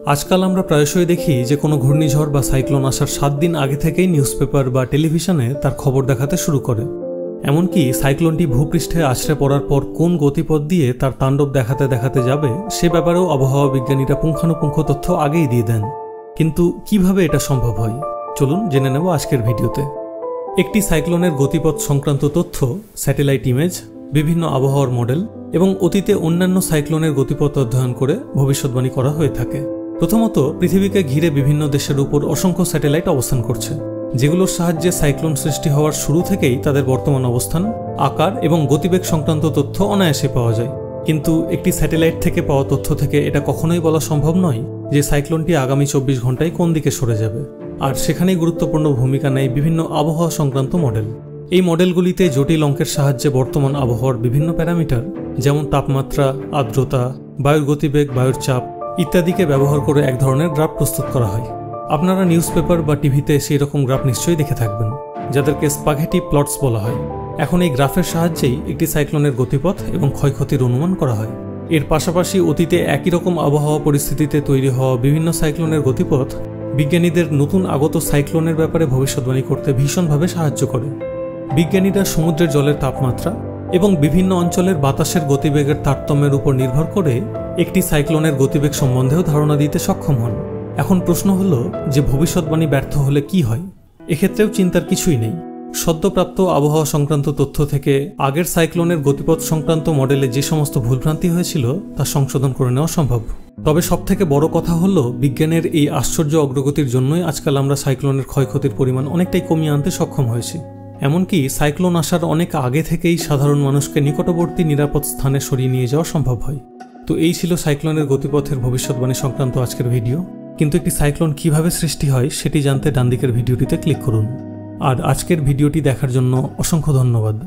আজকাল আমরা প্রায়শই দেখি যে কোনো ঘূর্ণিঝড় বা সাইক্লোন আসার 7 দিন আগে থেকেই নিউজপেপার বা টেলিভিশনে তার খবর দেখাতে শুরু করে। এমনকি সাইক্লোনটি ভূপৃষ্ঠে আছড়ে পড়ার পর কোন গতিপথ দিয়ে তার তাণ্ডব দেখাতে দেখাতে যাবে সে ব্যাপারেও আবহাওয়া বিজ্ঞানীরা পুঙ্খানুপুঙ্খ তথ্য আগেই দিয়ে দেন। কিন্তু কিভাবে এটা সম্ভব হয়, চলুন জেনে নেব আজকের ভিডিওতে। একটি সাইক্লোনের গতিপথ সংক্রান্ত তথ্য, স্যাটেলাইট ইমেজ, বিভিন্ন আবহাওয়ার মডেল এবং অতীতে অন্যান্য সাইক্লোনের গতিপথ অধ্যয়ন করে ভবিষ্যৎবাণী করা হয়ে থাকে। প্রথমত, পৃথিবীকে ঘিরে বিভিন্ন দেশের উপর অসংখ্য স্যাটেলাইট অবস্থান করছে, যেগুলোর সাহায্যে সাইক্লোন সৃষ্টি হওয়ার শুরু থেকেই তাদের বর্তমান অবস্থান, আকার এবং গতিবেগ সংক্রান্ত তথ্য অনায়াসে পাওয়া যায়। কিন্তু একটি স্যাটেলাইট থেকে পাওয়া তথ্য থেকে এটা কখনোই বলা সম্ভব নয় যে সাইক্লোনটি আগামী 24 ঘন্টায় কোন দিকে সরে যাবে। আর সেখানেই গুরুত্বপূর্ণ ভূমিকা নেয় বিভিন্ন আবহাওয়া সংক্রান্ত মডেল। এই মডেলগুলিতে জটিল অঙ্কের সাহায্যে বর্তমান আবহাওয়ার বিভিন্ন প্যারামিটার, যেমন তাপমাত্রা, আর্দ্রতা, বায়ুর গতিবেগ, বায়ুর চাপ ইত্যাদিকে ব্যবহার করে এক ধরনের গ্রাফ প্রস্তুত করা হয়। আপনারা নিউজপেপার বা টিভিতে সেই রকম গ্রাফ নিশ্চয়ই দেখে থাকবেন, যাদেরকে স্পাঘেটি প্লটস বলা হয়। এখন এই গ্রাফের সাহায্যেই একটি সাইক্লোনের গতিপথ এবং ক্ষয়ক্ষতির অনুমান করা হয়। এর পাশাপাশি অতীতে একই রকম আবহাওয়া পরিস্থিতিতে তৈরি হওয়া বিভিন্ন সাইক্লোনের গতিপথ বিজ্ঞানীদের নতুন আগত সাইক্লোনের ব্যাপারে ভবিষ্যৎবাণী করতে ভীষণভাবে সাহায্য করে। বিজ্ঞানীরা সমুদ্রের জলের তাপমাত্রা এবং বিভিন্ন অঞ্চলের বাতাসের গতিবেগের তারতম্যের উপর নির্ভর করে একটি সাইক্লোনের গতিবেগ সম্বন্ধেও ধারণা দিতে সক্ষম হন। এখন প্রশ্ন হল যে ভবিষ্যৎবাণী ব্যর্থ হলে কি হয়? এক্ষেত্রেও চিন্তার কিছুই নেই। সদ্যপ্রাপ্ত আবহাওয়া সংক্রান্ত তথ্য থেকে আগের সাইক্লোনের গতিপথ সংক্রান্ত মডেলে যে সমস্ত ভুলভ্রান্তি হয়েছিল তা সংশোধন করে নেওয়া সম্ভব। তবে সবথেকে বড় কথা হল, বিজ্ঞানের এই আশ্চর্য অগ্রগতির জন্যই আজকাল আমরা সাইক্লোনের ক্ষয়ক্ষতির পরিমাণ অনেকটাই কমিয়ে আনতে সক্ষম হয়েছি। এমনকি সাইক্লোন আসার অনেক আগে থেকেই সাধারণ মানুষকে নিকটবর্তী নিরাপদ স্থানে সরিয়ে নিয়ে যাওয়া সম্ভব হয়। তো এই ছিল সাইক্লোনের গতিপথের ভবিষ্যৎবাণী সংক্রান্ত আজকের ভিডিও। কিন্তু একটি সাইক্লোন কিভাবে সৃষ্টি হয় সেটি জানতে ডান দিকের ভিডিওটিতে ক্লিক করুন। আর আজকের ভিডিওটি দেখার জন্য অসংখ্য ধন্যবাদ।